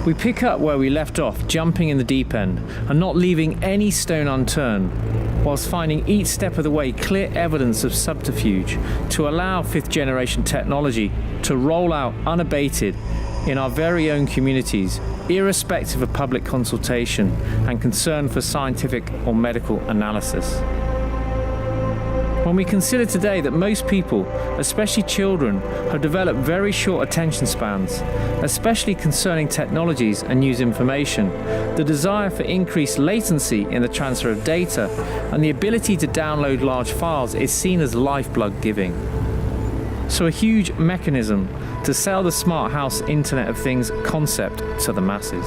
We pick up where we left off, jumping in the deep end and not leaving any stone unturned, whilst finding each step of the way clear evidence of subterfuge to allow fifth generation technology to roll out unabated in our very own communities, irrespective of public consultation and concern for scientific or medical analysis. When we consider today that most people, especially children, have developed very short attention spans, especially concerning technologies and news information, the desire for increased latency in the transfer of data and the ability to download large files is seen as lifeblood giving. So a huge mechanism to sell the smart house Internet of Things concept to the masses.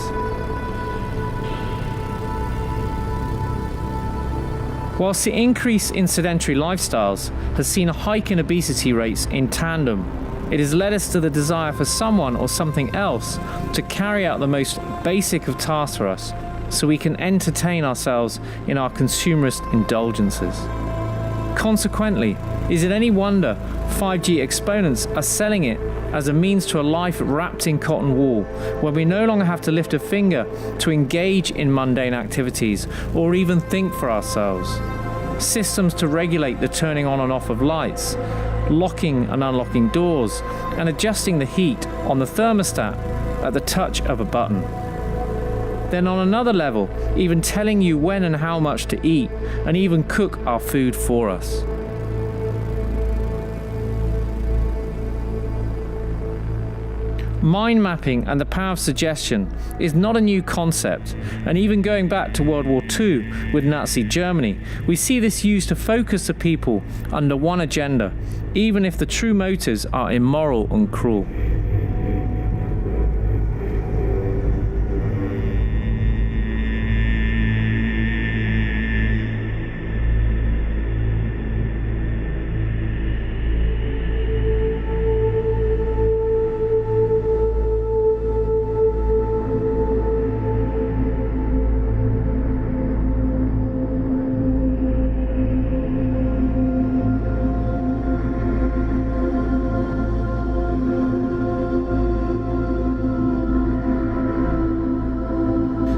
Whilst the increase in sedentary lifestyles has seen a hike in obesity rates in tandem, it has led us to the desire for someone or something else to carry out the most basic of tasks for us so we can entertain ourselves in our consumerist indulgences. Consequently, is it any wonder 5G exponents are selling it as a means to a life wrapped in cotton wool, where we no longer have to lift a finger to engage in mundane activities or even think for ourselves? Systems to regulate the turning on and off of lights, locking and unlocking doors, and adjusting the heat on the thermostat at the touch of a button. Then on another level, even telling you when and how much to eat, and even cook our food for us. Mind mapping and the power of suggestion is not a new concept, and even going back to World War II with Nazi Germany, we see this used to focus the people under one agenda, even if the true motives are immoral and cruel.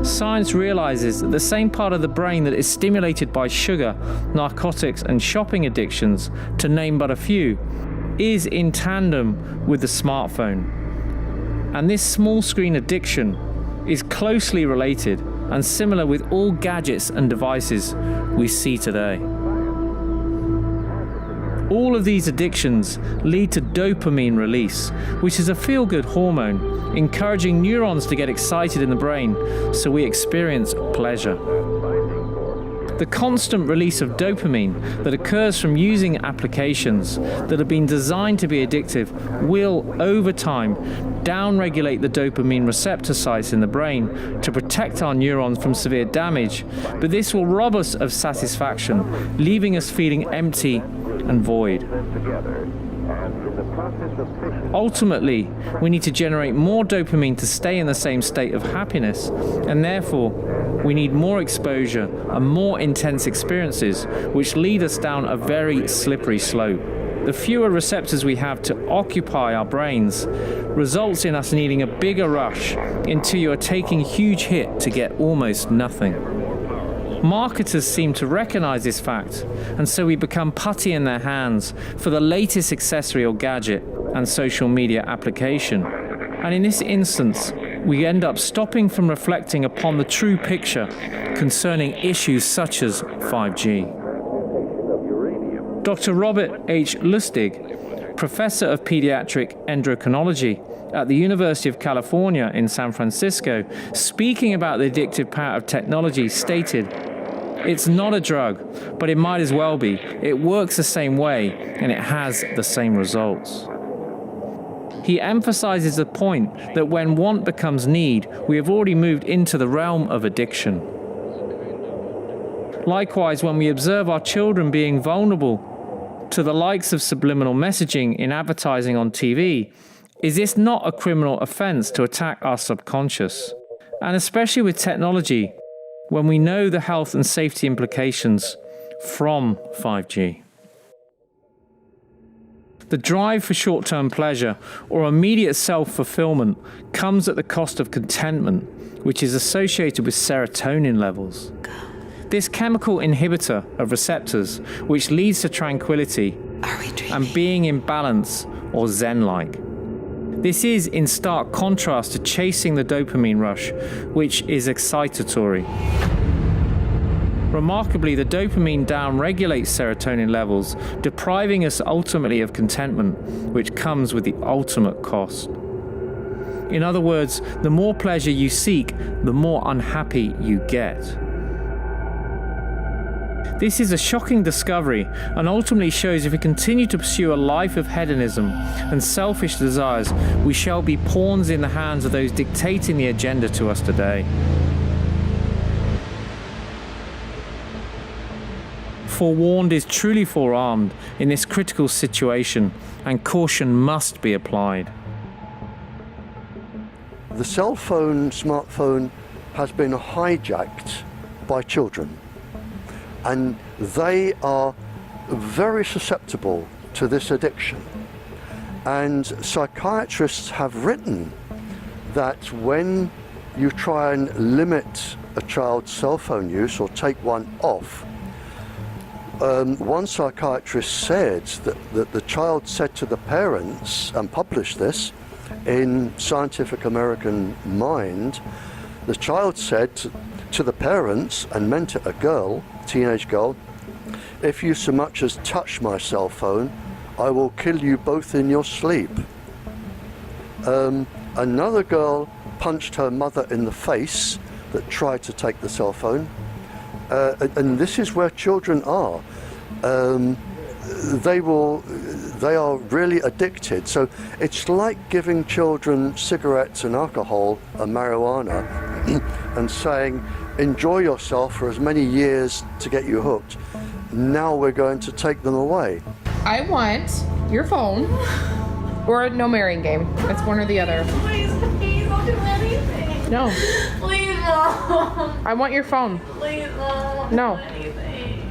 Science realizes that the same part of the brain that is stimulated by sugar, narcotics, and shopping addictions, to name but a few, is in tandem with the smartphone. And this small screen addiction is closely related and similar with all gadgets and devices we see today. All of these addictions lead to dopamine release, which is a feel-good hormone, encouraging neurons to get excited in the brain so we experience pleasure. The constant release of dopamine that occurs from using applications that have been designed to be addictive will, over time, downregulate the dopamine receptor sites in the brain to protect our neurons from severe damage, but this will rob us of satisfaction, leaving us feeling empty and void. Ultimately, we need to generate more dopamine to stay in the same state of happiness, and therefore, we need more exposure and more intense experiences, which lead us down a very slippery slope. The fewer receptors we have to occupy our brains results in us needing a bigger rush until you are taking a huge hit to get almost nothing. Marketers seem to recognize this fact, and so we become putty in their hands for the latest accessory or gadget and social media application. And in this instance, we end up stopping from reflecting upon the true picture concerning issues such as 5G. Dr. Robert H. Lustig, professor of pediatric endocrinology at the University of California in San Francisco, speaking about the addictive power of technology, stated, "It's not a drug, but it might as well be. It works the same way, and it has the same results." He emphasizes the point that when want becomes need, we have already moved into the realm of addiction. Likewise, when we observe our children being vulnerable to the likes of subliminal messaging in advertising on TV, is this not a criminal offense to attack our subconscious? And especially with technology, when we know the health and safety implications from 5G. The drive for short-term pleasure or immediate self-fulfillment comes at the cost of contentment, which is associated with serotonin levels. This chemical inhibitor of receptors, which leads to tranquility and being in balance or zen-like. This is in stark contrast to chasing the dopamine rush, which is excitatory. Remarkably, the dopamine downregulates serotonin levels, depriving us ultimately of contentment, which comes with the ultimate cost. In other words, the more pleasure you seek, the more unhappy you get. This is a shocking discovery and ultimately shows if we continue to pursue a life of hedonism and selfish desires, we shall be pawns in the hands of those dictating the agenda to us today. Forewarned is truly forearmed in this critical situation, and caution must be applied. The cell phone, smartphone, has been hijacked by children, and they are very susceptible to this addiction. And psychiatrists have written that when you try and limit a child's cell phone use or take one off, one psychiatrist said that the child said to the parents, and published this in Scientific American Mind, the child said to the parents, and meant it a girl, teenage girl, "If you so much as touch my cell phone, I will kill you both in your sleep." Another girl punched her mother in the face that tried to take the cell phone. And this is where children are. They are really addicted. So it's like giving children cigarettes and alcohol and marijuana and saying, enjoy yourself for as many years to get you hooked. Now we're going to take them away. I want your phone or no marrying game. It's one or the other. Please, don't do anything. No. Please, Mom. I want your phone. Please, Mom. No. Don't do anything.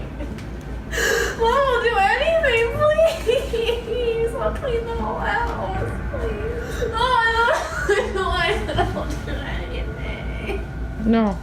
Mom, will do anything, please. I'll clean the whole house, please. Oh, I don't do anything. No.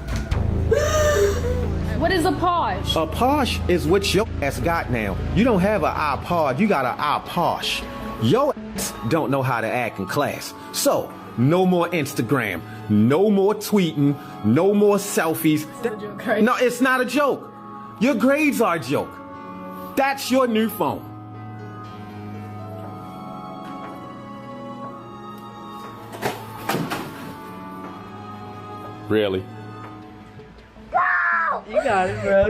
What is a posh? A posh is what your ass got now. You don't have an iPod, you got an iPosh. Your ass don't know how to act in class. So, no more Instagram, no more tweeting, no more selfies. That's a joke, right? No, it's not a joke. Your grades are a joke. That's your new phone. Really? You got it, bro.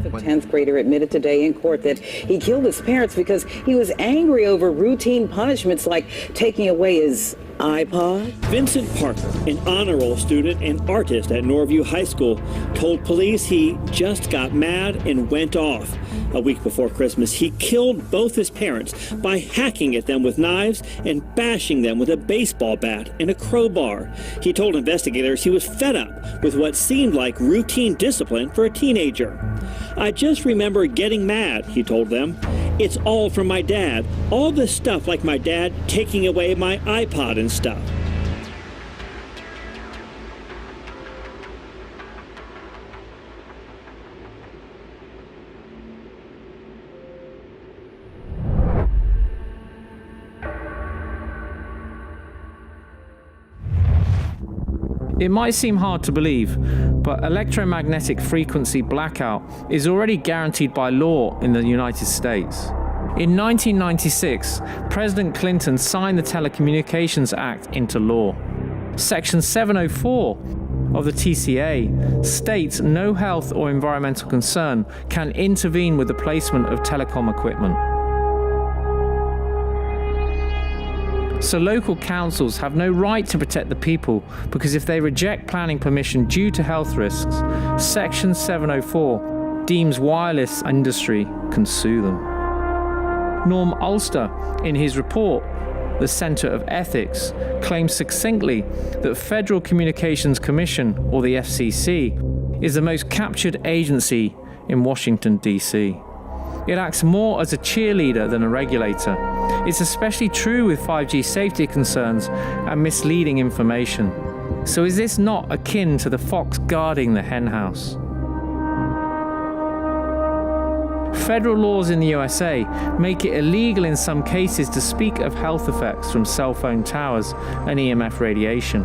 A 10th grader admitted today in court that he killed his parents because he was angry over routine punishments like taking away his iPod. Vincent Parker, an honor roll student and artist at Norview High School, told police he just got mad and went off. A week before Christmas, he killed both his parents by hacking at them with knives and bashing them with a baseball bat and a crowbar. He told investigators he was fed up with what seemed like routine discipline for a teenager. "I just remember getting mad," he told them. "It's all from my dad. All this stuff like my dad taking away my iPod and stuff." It might seem hard to believe, but electromagnetic frequency blackout is already guaranteed by law in the United States. In 1996, President Clinton signed the Telecommunications Act into law. Section 704 of the TCA states no health or environmental concern can intervene with the placement of telecom equipment. So local councils have no right to protect the people because if they reject planning permission due to health risks, Section 704 deems wireless industry can sue them. Norm Ulster, in his report, The Center of Ethics, claims succinctly that Federal Communications Commission, or the FCC, is the most captured agency in Washington, D.C. It acts more as a cheerleader than a regulator. It's especially true with 5G safety concerns and misleading information. So is this not akin to the fox guarding the henhouse? Federal laws in the USA make it illegal in some cases to speak of health effects from cell phone towers and EMF radiation.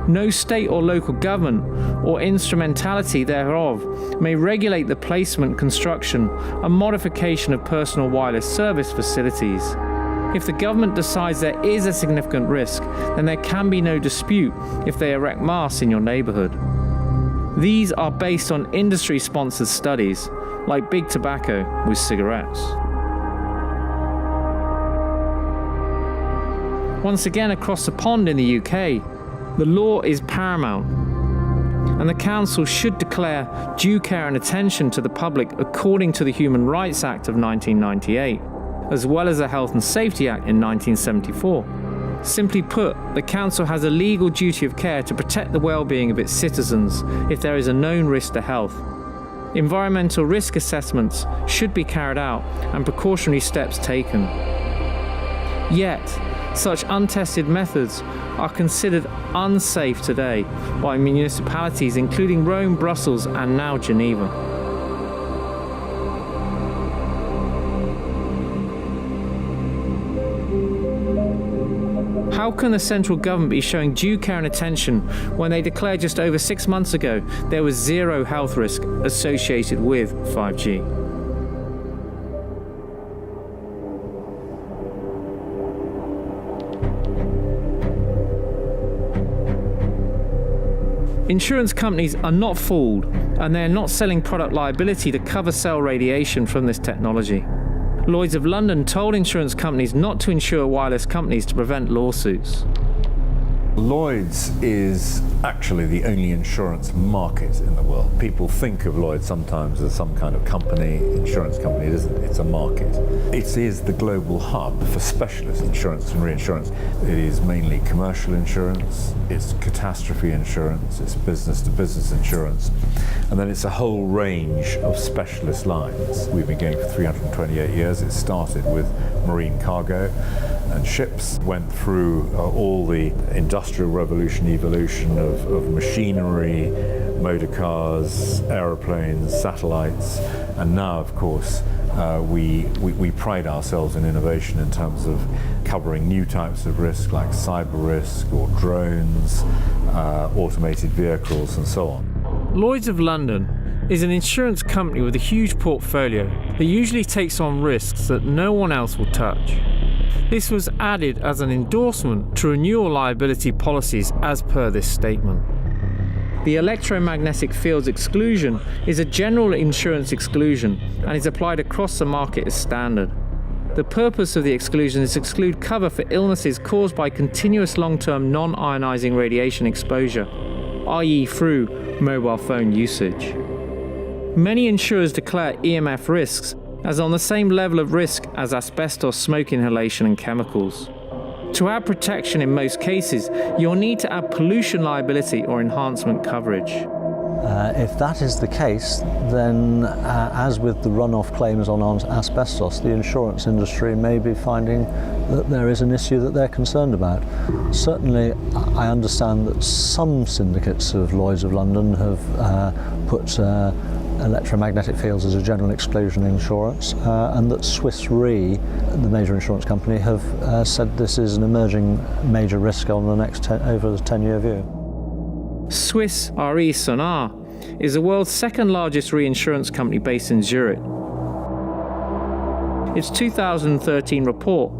No state or local government or instrumentality thereof may regulate the placement, construction, and modification of personal wireless service facilities. If the government decides there is a significant risk, then there can be no dispute if they erect masts in your neighborhood. These are based on industry-sponsored studies, like big tobacco with cigarettes. Once again, across the pond in the UK, the law is paramount, and the Council should declare due care and attention to the public according to the Human Rights Act of 1998, as well as the Health and Safety Act in 1974. Simply put, the Council has a legal duty of care to protect the well-being of its citizens if there is a known risk to health. Environmental risk assessments should be carried out and precautionary steps taken. Yet, such untested methods are considered unsafe today by municipalities including Rome, Brussels, and now Geneva. How can the central government be showing due care and attention when they declared just over 6 months ago there was zero health risk associated with 5G? Insurance companies are not fooled, and they are not selling product liability to cover cell radiation from this technology. Lloyd's of London told insurance companies not to insure wireless companies to prevent lawsuits. Lloyd's is actually the only insurance market in the world. People think of Lloyd's sometimes as some kind of company, insurance company. It isn't, it's a market. It is the global hub for specialist insurance and reinsurance. It is mainly commercial insurance, it's catastrophe insurance, it's business-to-business insurance, and then it's a whole range of specialist lines. We've been going for 328 years. It started with marine cargo and ships, went through all the industrial revolution, evolution of machinery, motor cars, aeroplanes, satellites, and now, of course, we pride ourselves in innovation in terms of covering new types of risk like cyber risk or drones, automated vehicles, and so on. Lloyd's of London is an insurance company with a huge portfolio that usually takes on risks that no one else will touch. This was added as an endorsement to renewal liability policies as per this statement. The electromagnetic fields exclusion is a general insurance exclusion and is applied across the market as standard. The purpose of the exclusion is to exclude cover for illnesses caused by continuous long-term non-ionizing radiation exposure, i.e. through mobile phone usage. Many insurers declare EMF risks as on the same level of risk as asbestos, smoke inhalation and chemicals. To add protection in most cases, you'll need to add pollution liability or enhancement coverage. If that is the case, then as with the runoff claims on asbestos, the insurance industry may be finding that there is an issue that they're concerned about. Certainly, I understand that some syndicates of Lloyd's of London have put electromagnetic fields as a general exclusion insurance, and that Swiss Re, the major insurance company, have said this is an emerging major risk on the next over the 10-year view. Swiss Re Sonar is the world's second largest reinsurance company based in Zurich. Its 2013 report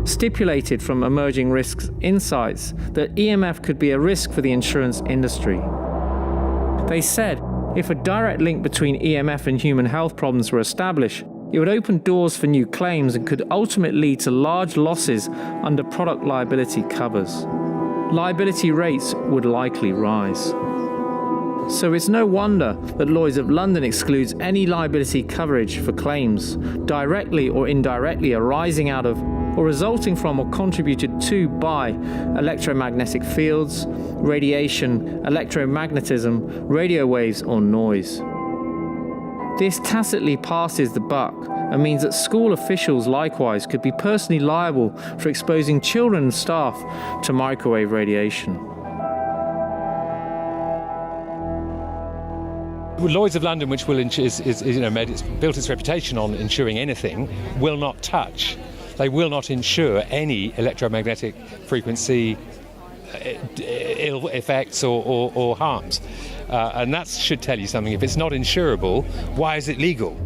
stipulated from emerging risks insights that EMF could be a risk for the insurance industry. They said if a direct link between EMF and human health problems were established, it would open doors for new claims and could ultimately lead to large losses under product liability covers. Liability rates would likely rise. So it's no wonder that Lloyd's of London excludes any liability coverage for claims, directly or indirectly arising out of or resulting from or contributed to by electromagnetic fields, radiation, electromagnetism, radio waves, or noise. This tacitly passes the buck and means that school officials likewise could be personally liable for exposing children and staff to microwave radiation. Lloyd's of London, which will built its reputation on insuring anything, will not touch. They will not insure any electromagnetic frequency ill effects or harms. And that should tell you something. If it's not insurable, why is it legal?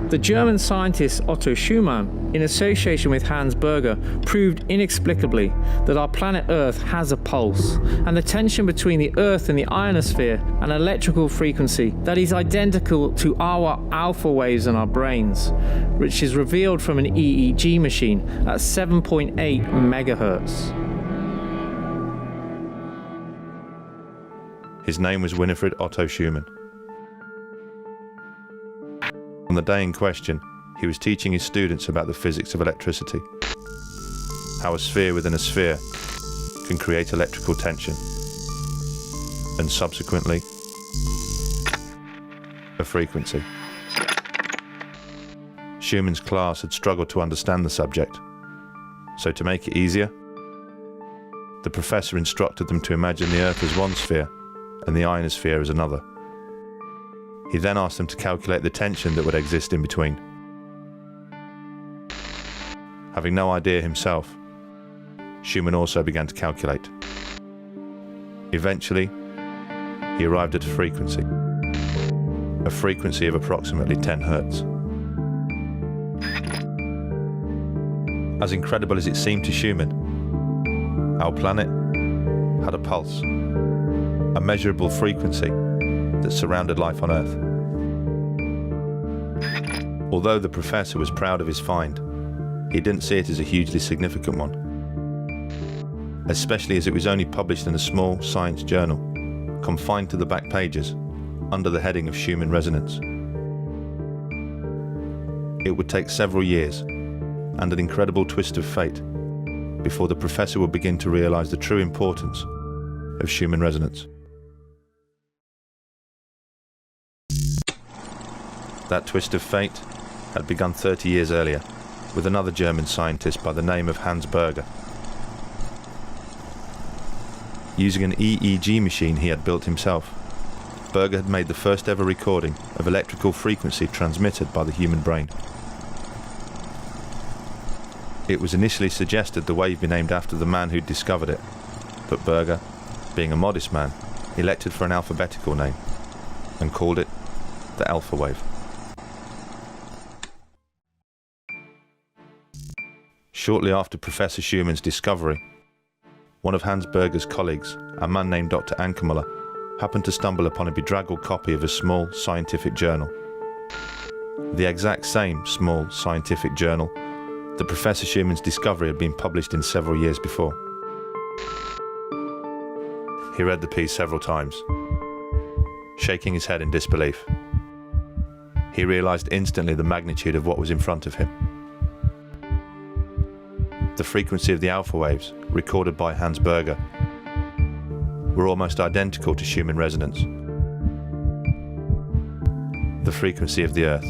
The German scientist Otto Schumann, in association with Hans Berger, proved inexplicably that our planet Earth has a pulse, and the tension between the Earth and the ionosphere, an electrical frequency that is identical to our alpha waves in our brains, which is revealed from an EEG machine at 7.8 megahertz. His name was Winifred Otto Schumann. On the day in question, he was teaching his students about the physics of electricity, how a sphere within a sphere can create electrical tension, and subsequently, a frequency. Schumann's class had struggled to understand the subject, so to make it easier, the professor instructed them to imagine the Earth as one sphere and the ionosphere as another. He then asked them to calculate the tension that would exist in between. Having no idea himself, Schumann also began to calculate. Eventually, he arrived at a frequency of approximately 10 hertz. As incredible as it seemed to Schumann, our planet had a pulse, a measurable frequency that surrounded life on Earth. Although the professor was proud of his find, he didn't see it as a hugely significant one, especially as it was only published in a small science journal, confined to the back pages, under the heading of Schumann resonance. It would take several years, and an incredible twist of fate, before the professor would begin to realize the true importance of Schumann resonance. That twist of fate had begun 30 years earlier, with another German scientist by the name of Hans Berger. Using an EEG machine he had built himself, Berger had made the first ever recording of electrical frequency transmitted by the human brain. It was initially suggested the wave be named after the man who'd discovered it, but Berger, being a modest man, elected for an alphabetical name and called it the alpha wave. Shortly after Professor Schumann's discovery, one of Hans Berger's colleagues, a man named Dr. Ankermüller, happened to stumble upon a bedraggled copy of a small scientific journal. The exact same small scientific journal that Professor Schumann's discovery had been published in several years before. He read the piece several times, shaking his head in disbelief. He realized instantly the magnitude of what was in front of him. The frequency of the alpha waves, recorded by Hans Berger, were almost identical to Schumann resonance. The frequency of the Earth.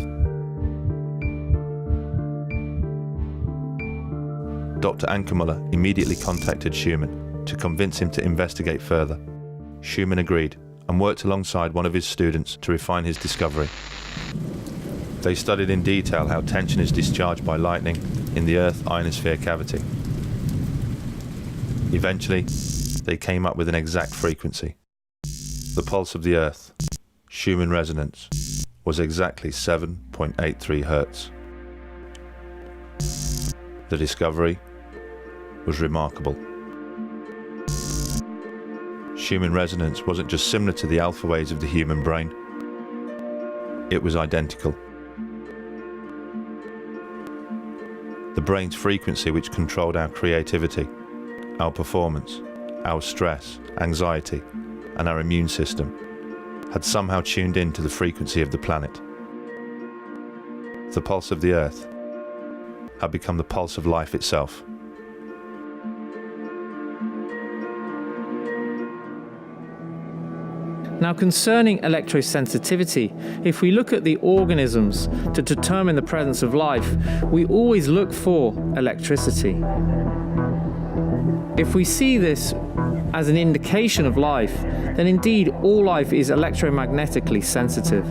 Dr. Ankermüller immediately contacted Schumann to convince him to investigate further. Schumann agreed and worked alongside one of his students to refine his discovery. They studied in detail how tension is discharged by lightning in the Earth ionosphere cavity. Eventually, they came up with an exact frequency. The pulse of the Earth, Schumann resonance, was exactly 7.83 hertz. The discovery was remarkable. Schumann resonance wasn't just similar to the alpha waves of the human brain, it was identical. The brain's frequency, which controlled our creativity, our performance, our stress, anxiety, and our immune system, had somehow tuned in to the frequency of the planet. The pulse of the Earth had become the pulse of life itself. Now, concerning electrosensitivity, if we look at the organisms to determine the presence of life, we always look for electricity. If we see this as an indication of life, then indeed all life is electromagnetically sensitive.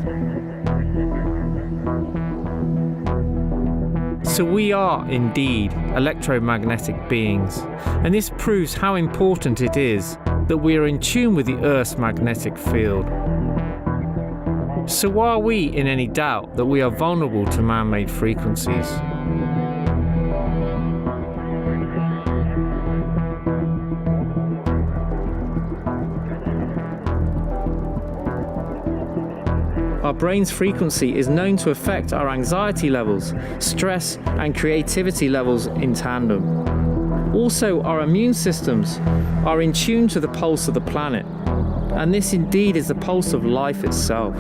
So we are indeed electromagnetic beings, and this proves how important it is that we are in tune with the Earth's magnetic field. So are we in any doubt that we are vulnerable to man-made frequencies? Our brain's frequency is known to affect our anxiety levels, stress and creativity levels in tandem. Also, our immune systems are in tune to the pulse of the planet, and this indeed is the pulse of life itself.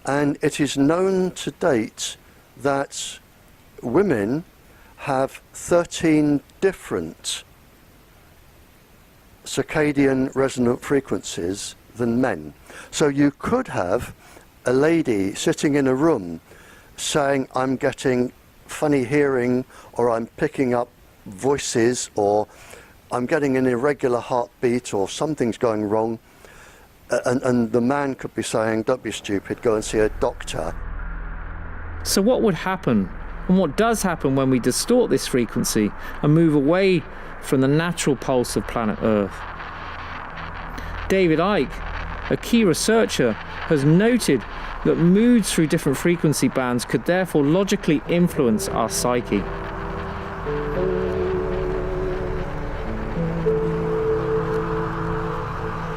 And it is known to date that women have 13 different circadian resonant frequencies than men. So you could have a lady sitting in a room saying, I'm getting funny hearing, or I'm picking up voices, or I'm getting an irregular heartbeat, or something's going wrong, and the man could be saying, don't be stupid, go and see a doctor. So what would happen, and what does happen when we distort this frequency and move away from the natural pulse of planet Earth? David Icke, a key researcher, has noted that moods through different frequency bands could therefore logically influence our psyche.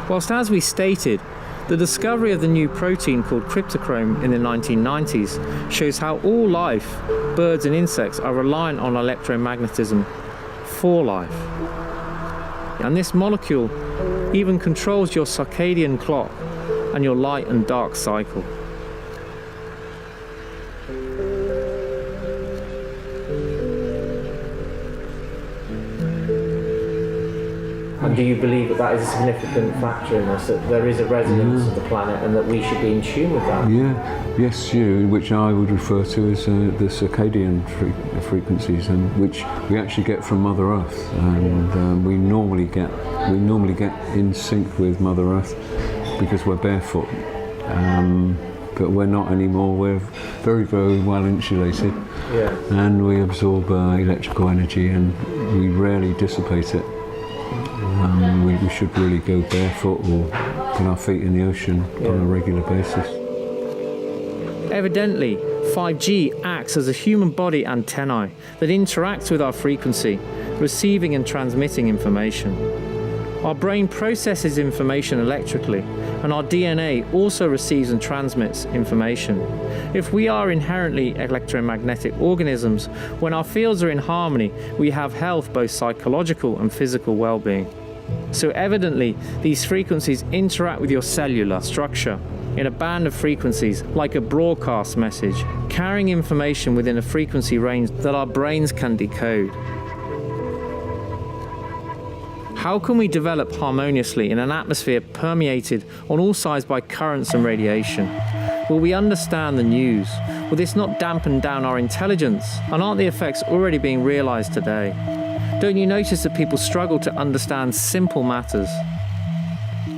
Whilst, as we stated, the discovery of the new protein called cryptochrome in the 1990s shows how all life, birds and insects, are reliant on electromagnetism for life. And this molecule even controls your circadian clock and your light and dark cycle. And do you believe that that is a significant factor in this, that there is a resonance of the planet and that we should be in tune with that? Yes, which I would refer to as the circadian frequencies, and which we actually get from Mother Earth, and we normally get in sync with Mother Earth because we're barefoot, but we're not anymore. We're very, very well insulated, and we absorb electrical energy, and we rarely dissipate it. We should really go barefoot or put our feet in the ocean on a regular basis. Evidently, 5G acts as a human body antennae that interacts with our frequency, receiving and transmitting information. Our brain processes information electrically, and our DNA also receives and transmits information. If we are inherently electromagnetic organisms, when our fields are in harmony, we have health, both psychological and physical well-being. So evidently, these frequencies interact with your cellular structure in a band of frequencies, like a broadcast message, carrying information within a frequency range that our brains can decode. How can we develop harmoniously in an atmosphere permeated on all sides by currents and radiation? Will we understand the news? Will this not dampen down our intelligence? And aren't the effects already being realized today? Don't you notice that people struggle to understand simple matters?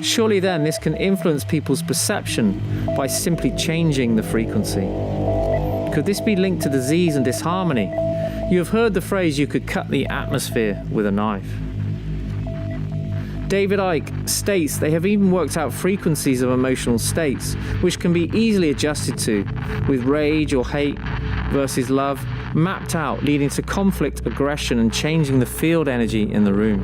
Surely then this can influence people's perception by simply changing the frequency. Could this be linked to disease and disharmony? You have heard the phrase, you could cut the atmosphere with a knife. David Icke states they have even worked out frequencies of emotional states which can be easily adjusted to, with rage or hate versus love, mapped out, leading to conflict, aggression, and changing the field energy in the room.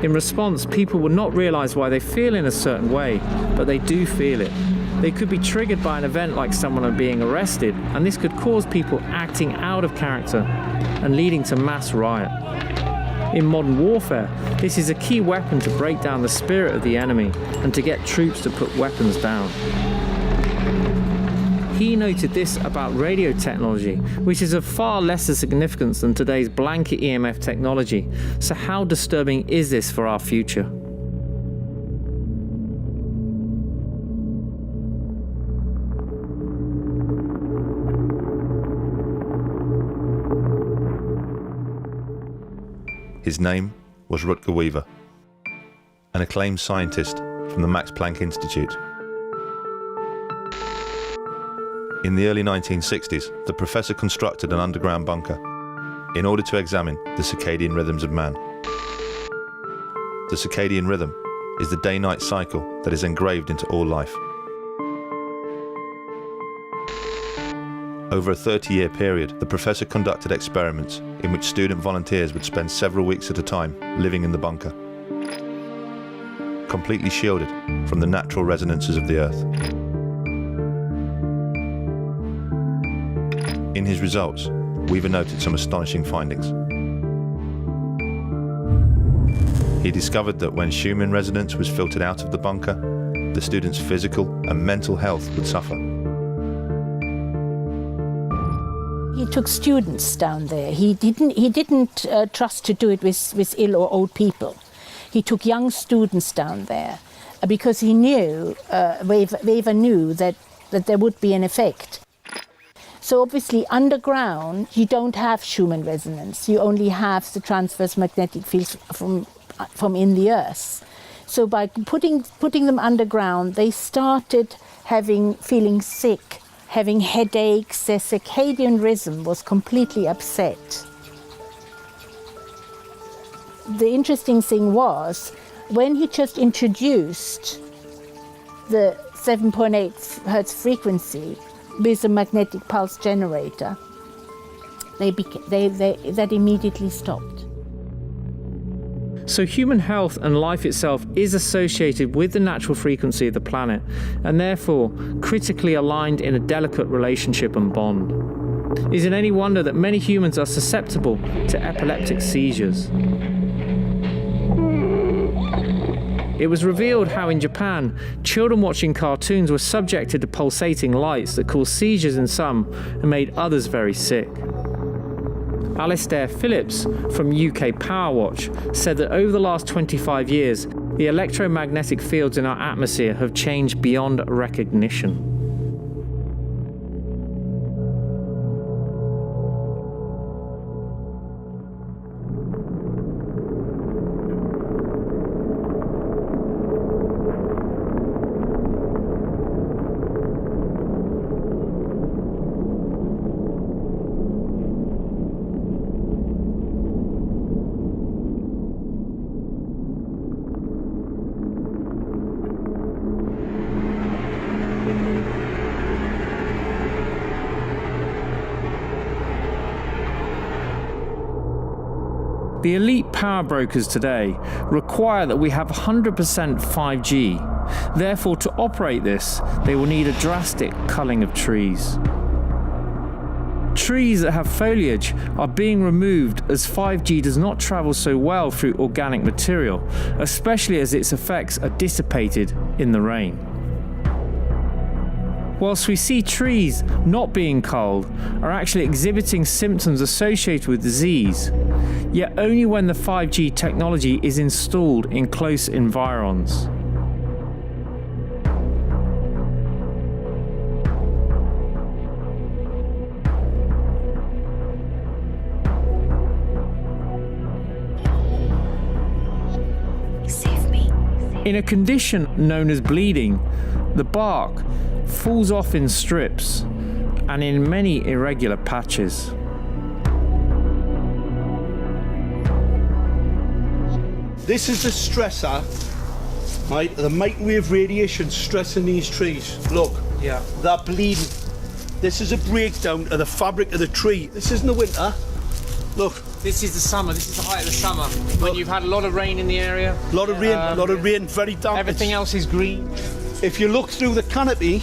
In response, people would not realize why they feel in a certain way, but they do feel it. They could be triggered by an event like someone being arrested, and this could cause people acting out of character and leading to mass riot. In modern warfare, this is a key weapon to break down the spirit of the enemy and to get troops to put weapons down. He noted this about radio technology, which is of far lesser significance than today's blanket EMF technology. So how disturbing is this for our future? His name was Rutger Weaver, an acclaimed scientist from the Max Planck Institute. In the early 1960s, the professor constructed an underground bunker in order to examine the circadian rhythms of man. The circadian rhythm is the day-night cycle that is engraved into all life. Over a 30-year period, the professor conducted experiments in which student volunteers would spend several weeks at a time living in the bunker, completely shielded from the natural resonances of the Earth. In his results, Weaver noted some astonishing findings. He discovered that when Schumann resonance was filtered out of the bunker, the students' physical and mental health would suffer. He took students down there. He didn't trust to do it with ill or old people. He took young students down there because he knew, Weaver knew that there would be an effect. So obviously underground you don't have Schumann resonance. You only have the transverse magnetic fields from in the earth. So by putting them underground, they started feeling sick, having headaches. Their circadian rhythm was completely upset. The interesting thing was, when he just introduced the 7.8 hertz frequency with a magnetic pulse generator, that immediately stopped. So human health and life itself is associated with the natural frequency of the planet, and therefore critically aligned in a delicate relationship and bond. Is it any wonder that many humans are susceptible to epileptic seizures? It was revealed how in Japan, children watching cartoons were subjected to pulsating lights that caused seizures in some and made others very sick. Alistair Phillips from UK Powerwatch said that over the last 25 years, the electromagnetic fields in our atmosphere have changed beyond recognition. The elite power brokers today require that we have 100% 5G. Therefore, to operate this, they will need a drastic culling of trees. Trees that have foliage are being removed as 5G does not travel so well through organic material, especially as its effects are dissipated in the rain. Whilst we see trees not being culled are actually exhibiting symptoms associated with disease, yet only when the 5G technology is installed in close environs. Save me. In a condition known as bleeding, the bark falls off in strips and in many irregular patches. This is the stressor, right? The microwave radiation stressing these trees. Look, yeah, they're bleeding. This is a breakdown of the fabric of the tree. This isn't the winter. Look. This is the summer. This is the height of the summer. When you've had a lot of rain in the area. A lot of rain, very damp. Everything else is green. If you look through the canopy,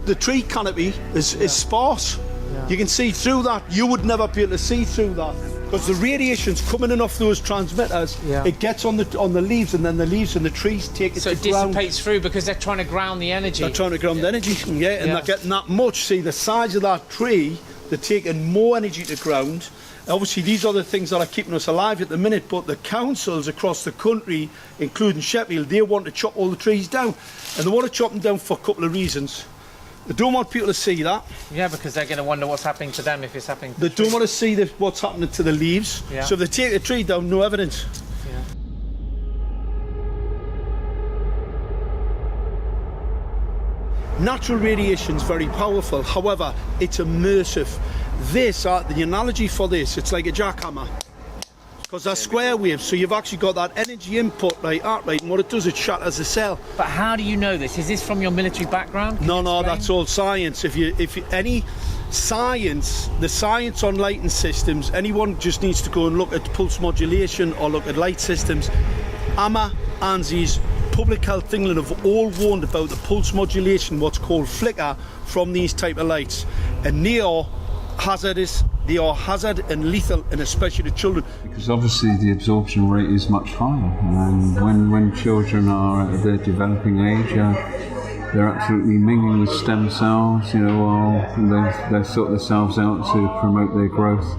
the tree canopy is sparse. Yeah. You can see through that. You would never be able to see through that because the radiation's coming in off those transmitters. Yeah. It gets on the leaves, and then the leaves and the trees take it so to it dissipates through because they're trying to ground the energy. They're trying to ground the energy, and they're getting that much. See, the size of that tree, they're taking more energy to ground. Obviously, these are the things that are keeping us alive at the minute, but the councils across the country, including Sheffield, they want to chop all the trees down. And they want to chop them down for a couple of reasons. They don't want people to see that. Yeah, because they're going to wonder what's happening to them if it's happening to They don't want to see what's happening to the leaves. Yeah. So if they take a tree down, no evidence. Yeah. Natural radiation is very powerful, however, it's immersive. The analogy for this, it's like a jackhammer. Because they're square waves, so you've actually got that energy input like that, right? And what it does, it shatters the cell. But how do you know this? Is this from your military background? No, that's all science. If any science, the science on lighting systems, anyone just needs to go and look at pulse modulation or look at light systems. AMA, ANSI's, Public Health England have all warned about the pulse modulation, what's called flicker, from these type of lights. And they are hazardous. They are hazard and lethal, and especially to children. Because obviously the absorption rate is much higher, and when children are at their developing age, they're absolutely mingling with stem cells, while they sort themselves out to promote their growth.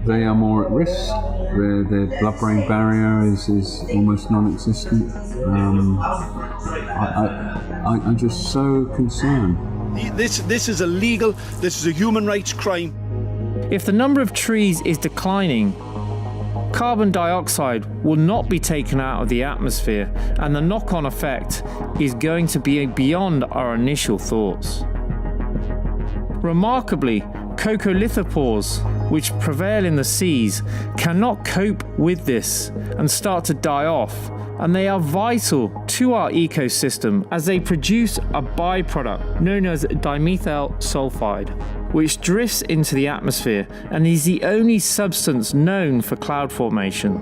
They are more at risk. Their blood-brain barrier is almost non-existent. I'm just so concerned. This is illegal. This is a human rights crime. If the number of trees is declining, carbon dioxide will not be taken out of the atmosphere, and the knock-on effect is going to be beyond our initial thoughts. Remarkably, coccolithophores, which prevail in the seas, cannot cope with this and start to die off, and they are vital to our ecosystem as they produce a byproduct known as dimethyl sulfide, which drifts into the atmosphere and is the only substance known for cloud formation.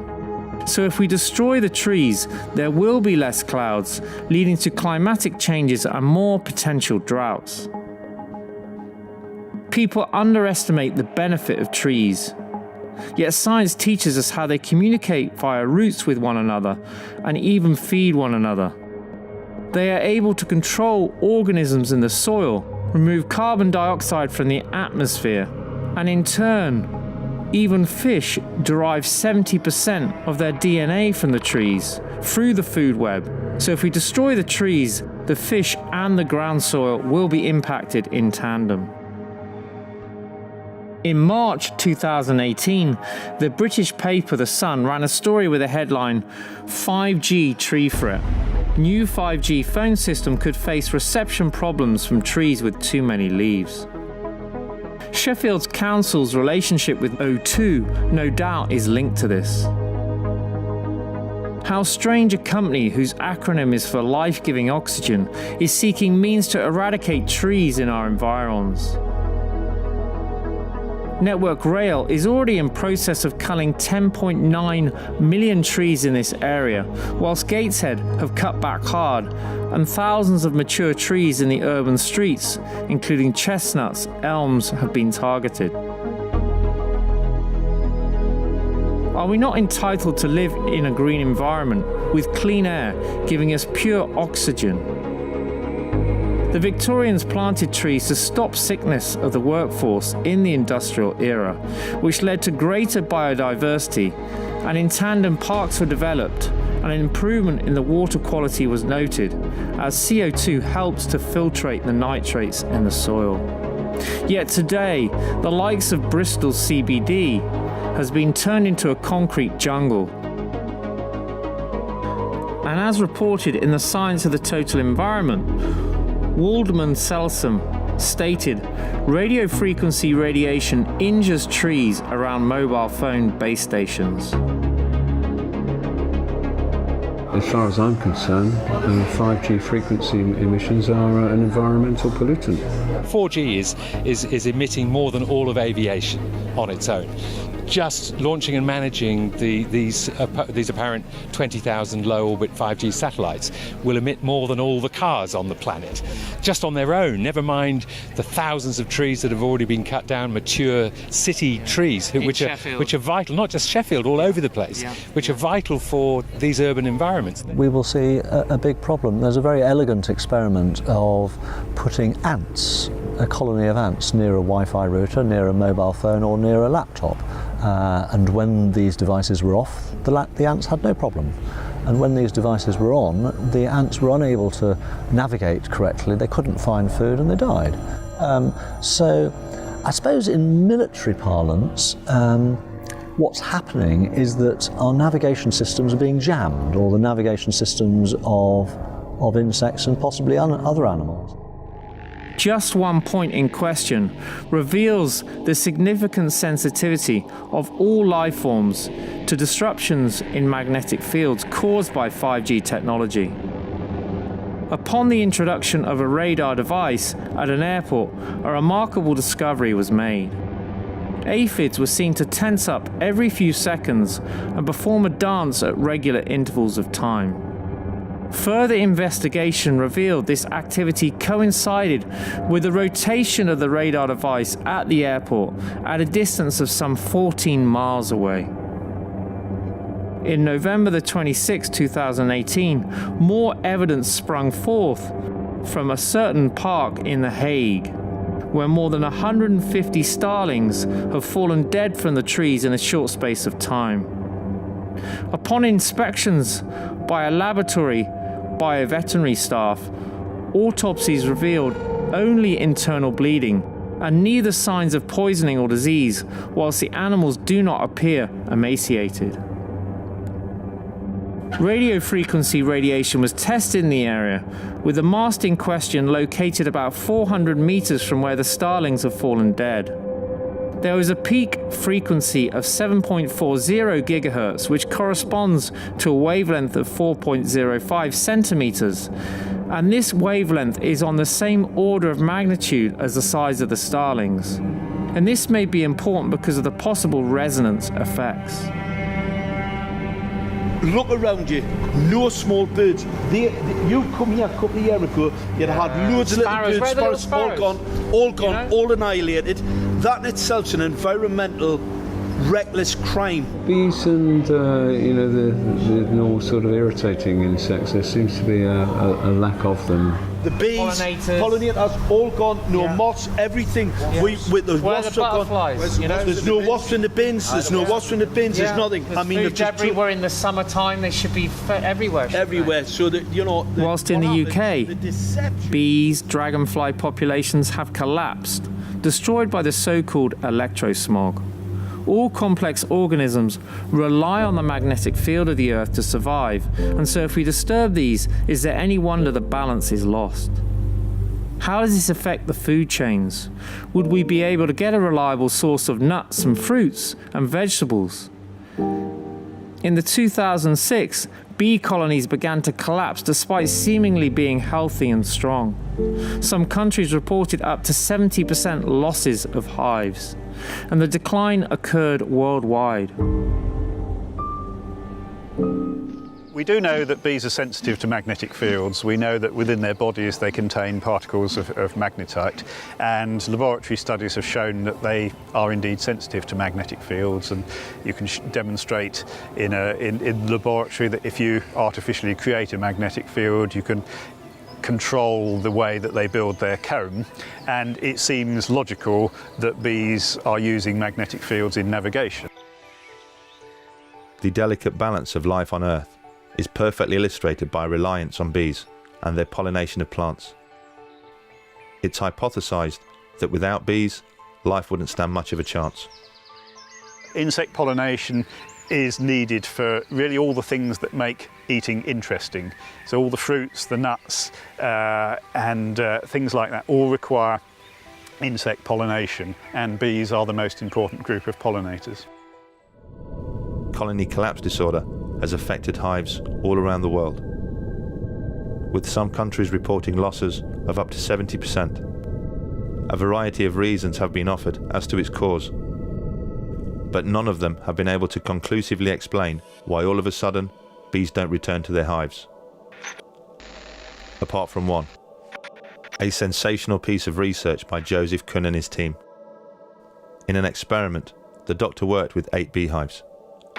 So if we destroy the trees, there will be less clouds, leading to climatic changes and more potential droughts. People underestimate the benefit of trees. Yet science teaches us how they communicate via roots with one another and even feed one another. They are able to control organisms in the soil, remove carbon dioxide from the atmosphere, and in turn, even fish derive 70% of their DNA from the trees through the food web. So if we destroy the trees, the fish and the ground soil will be impacted in tandem. In March 2018, the British paper The Sun ran a story with a headline, 5G Tree Threat. New 5G phone system could face reception problems from trees with too many leaves. Sheffield's council's relationship with O2 no doubt is linked to this. How strange a company whose acronym is for life-giving oxygen is seeking means to eradicate trees in our environs. Network Rail is already in process of culling 10.9 million trees in this area, whilst Gateshead have cut back hard, and thousands of mature trees in the urban streets, including chestnuts, elms, have been targeted. Are we not entitled to live in a green environment with clean air giving us pure oxygen? The Victorians planted trees to stop sickness of the workforce in the industrial era, which led to greater biodiversity, and in tandem parks were developed, and an improvement in the water quality was noted, as CO2 helps to filtrate the nitrates in the soil. Yet today, the likes of Bristol's CBD has been turned into a concrete jungle. And as reported in the Science of the Total Environment, Waldman Selsom stated, radio frequency radiation injures trees around mobile phone base stations. as far as I'm concerned, 5G frequency emissions are an environmental pollutant. 4G is emitting more than all of aviation on its own. Just launching and managing these apparent 20,000 low-orbit 5G satellites will emit more than all the cars on the planet, just on their own, never mind the thousands of trees that have already been cut down, mature city trees, which are vital, not just Sheffield, all over the place, which are vital for these urban environments. We will see a big problem. There's a very elegant experiment of putting ants, a colony of ants, near a Wi-Fi router, near a mobile phone or near a laptop. And when these devices were off, the ants had no problem. And when these devices were on, the ants were unable to navigate correctly, they couldn't find food and they died. So I suppose in military parlance, what's happening is that our navigation systems are being jammed, or the navigation systems of insects and possibly other animals. Just one point in question reveals the significant sensitivity of all life forms to disruptions in magnetic fields caused by 5G technology. Upon the introduction of a radar device at an airport, a remarkable discovery was made. Aphids were seen to tense up every few seconds and perform a dance at regular intervals of time. Further investigation revealed this activity coincided with the rotation of the radar device at the airport at a distance of some 14 miles away. In November the 26th, 2018, more evidence sprung forth from a certain park in The Hague, where more than 150 starlings have fallen dead from the trees in a short space of time. Upon inspections by a laboratory by a veterinary staff, autopsies revealed only internal bleeding and neither signs of poisoning or disease, whilst the animals do not appear emaciated. Radio frequency radiation was tested in the area, with the mast in question located about 400 meters from where the starlings have fallen dead. There was a peak frequency of 7.40 gigahertz, which corresponds to a wavelength of 4.05 centimeters, and this wavelength is on the same order of magnitude as the size of the starlings. And this may be important because of the possible resonance effects. Look around you, no small birds. You come here a couple of years ago, you'd had loads of little birds, sparrows, all gone, all annihilated. That in itself is an environmental reckless crime. Bees and the normal sort of irritating insects, there seems to be a lack of them. The bees, pollinators, all gone. No moths, everything. Yes. With the Where wasps the are butterflies? gone. There's no wasps in the bins. There's no wasps in the bins. There's nothing. I mean, food debris in the summertime. They should be everywhere. Everywhere. So that Whilst in the UK, bees, dragonfly populations have collapsed, destroyed by the so-called electrosmog. All complex organisms rely on the magnetic field of the Earth to survive, and so if we disturb these, is there any wonder the balance is lost? How does this affect the food chains? Would we be able to get a reliable source of nuts and fruits and vegetables? In the 2006, bee colonies began to collapse despite seemingly being healthy and strong. Some countries reported up to 70% losses of hives, and the decline occurred worldwide. We do know that bees are sensitive to magnetic fields. We know that within their bodies they contain particles of magnetite, and laboratory studies have shown that they are indeed sensitive to magnetic fields, and you can demonstrate in the laboratory that if you artificially create a magnetic field, you can control the way that they build their comb, and it seems logical that bees are using magnetic fields in navigation. The delicate balance of life on Earth is perfectly illustrated by reliance on bees and their pollination of plants. It's hypothesized that without bees, life wouldn't stand much of a chance. Insect pollination is needed for really all the things that make eating interesting. So all the fruits, the nuts, and things like that all require insect pollination, and bees are the most important group of pollinators. Colony collapse disorder has affected hives all around the world, with some countries reporting losses of up to 70%. A variety of reasons have been offered as to its cause, but none of them have been able to conclusively explain why all of a sudden bees don't return to their hives. Apart from one, a sensational piece of research by Joseph Kuhn and his team. In an experiment, the doctor worked with 8 beehives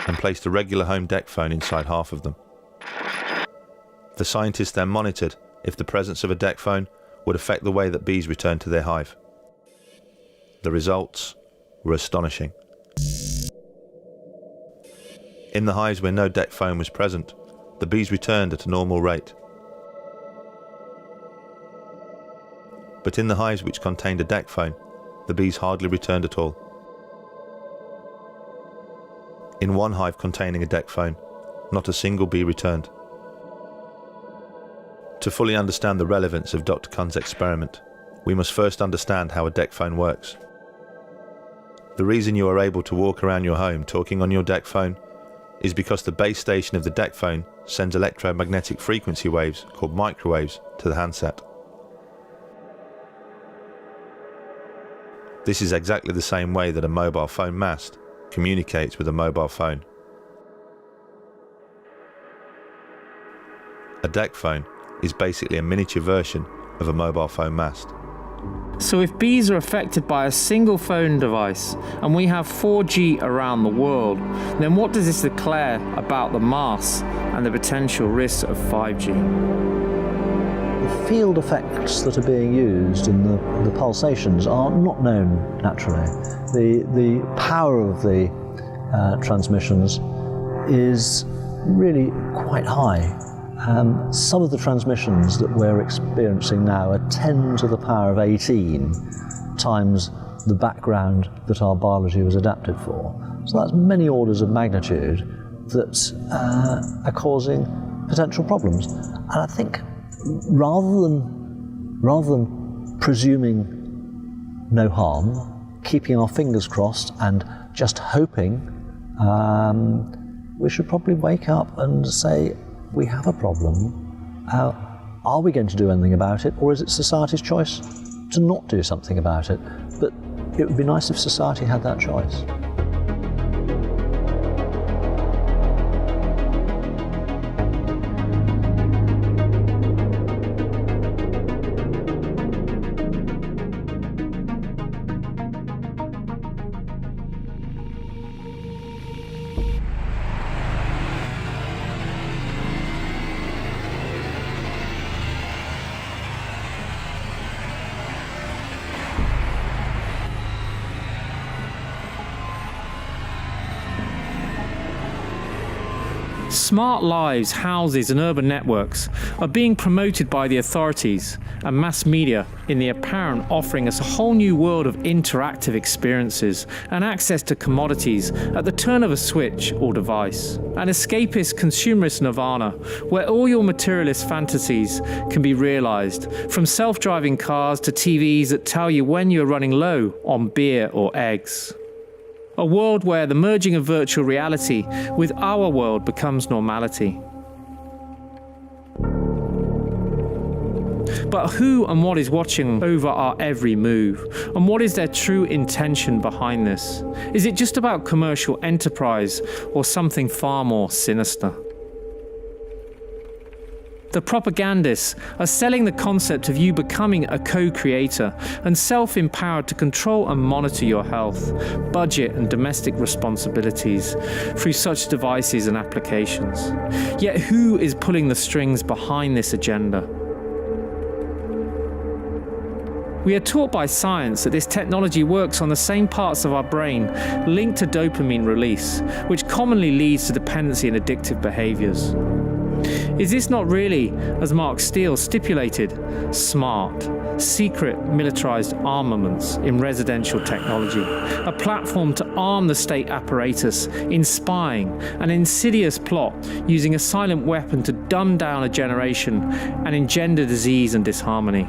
and placed a regular home deck phone inside half of them. The scientists then monitored if the presence of a deck phone would affect the way that bees returned to their hive. The results were astonishing. In the hives where no deck phone was present, the bees returned at a normal rate. But in the hives which contained a deck phone, the bees hardly returned at all. In one hive containing a deck phone, not a single bee returned. To fully understand the relevance of Dr. Kuhn's experiment, we must first understand how a deck phone works. The reason you are able to walk around your home talking on your deck phone is because the base station of the deck phone sends electromagnetic frequency waves, called microwaves, to the handset. This is exactly the same way that a mobile phone mast communicates with a mobile phone. A deck phone is basically a miniature version of a mobile phone mast. So if bees are affected by a single phone device and we have 4G around the world, then what does this declare about the mass and the potential risks of 5G? The field effects that are being used in the pulsations are not known naturally. The power of the transmissions is really quite high. Some of the transmissions that we're experiencing now are 10 to the power of 18 times the background that our biology was adapted for. So that's many orders of magnitude that are causing potential problems. And I think rather than presuming no harm, keeping our fingers crossed and just hoping, we should probably wake up and say, we have a problem. Are we going to do anything about it, or is it society's choice to not do something about it? But it would be nice if society had that choice. Smart lives, houses and urban networks are being promoted by the authorities and mass media in the apparent offering us a whole new world of interactive experiences and access to commodities at the turn of a switch or device. An escapist consumerist nirvana where all your materialist fantasies can be realized, from self-driving cars to TVs that tell you when you're running low on beer or eggs. A world where the merging of virtual reality with our world becomes normality. But who and what is watching over our every move? And what is their true intention behind this? Is it just about commercial enterprise or something far more sinister? The propagandists are selling the concept of you becoming a co-creator and self-empowered to control and monitor your health, budget and domestic responsibilities through such devices and applications. Yet who is pulling the strings behind this agenda? We are taught by science that this technology works on the same parts of our brain linked to dopamine release, which commonly leads to dependency and addictive behaviors. Is this not really, as Mark Steele stipulated, smart, secret militarized armaments in residential technology, a platform to arm the state apparatus in spying, an insidious plot using a silent weapon to dumb down a generation and engender disease and disharmony?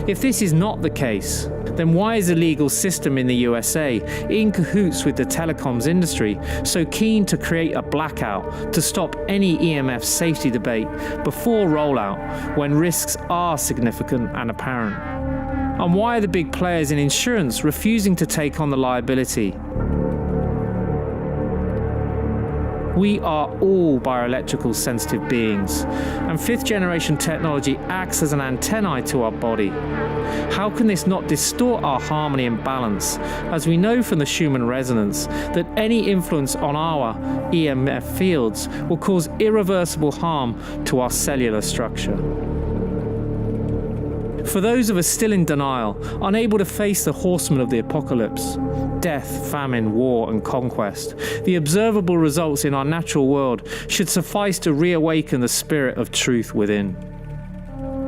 If this is not the case, then why is the legal system in the USA, in cahoots with the telecoms industry, so keen to create a blackout to stop any EMF safety debate before rollout when risks are significant and apparent? And why are the big players in insurance refusing to take on the liability? We are all bioelectrical sensitive beings, and fifth generation technology acts as an antennae to our body. How can this not distort our harmony and balance, as we know from the Schumann resonance that any influence on our EMF fields will cause irreversible harm to our cellular structure? For those of us still in denial, unable to face the horsemen of the apocalypse, death, famine, war, and conquest, the observable results in our natural world should suffice to reawaken the spirit of truth within.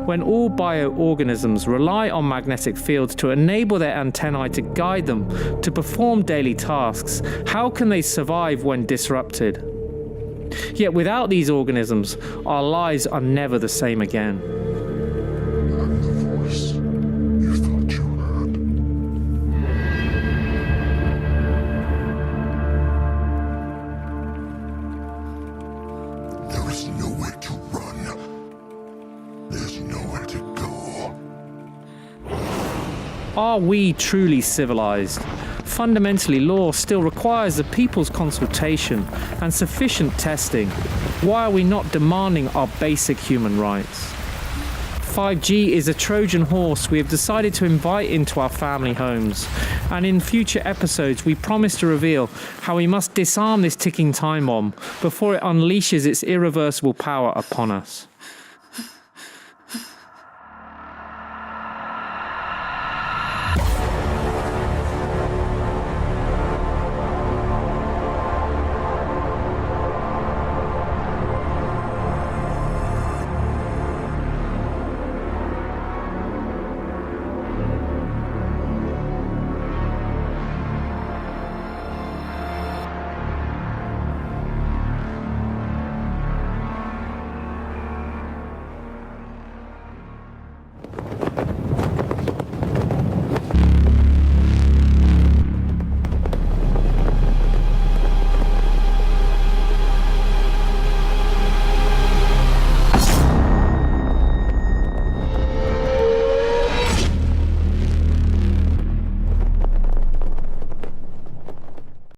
When all bioorganisms rely on magnetic fields to enable their antennae to guide them to perform daily tasks, how can they survive when disrupted? Yet without these organisms, our lives are never the same again. Are we truly civilized? Fundamentally, law still requires the people's consultation and sufficient testing. Why are we not demanding our basic human rights? 5G is a Trojan horse we have decided to invite into our family homes, and in future episodes we promise to reveal how we must disarm this ticking time bomb before it unleashes its irreversible power upon us.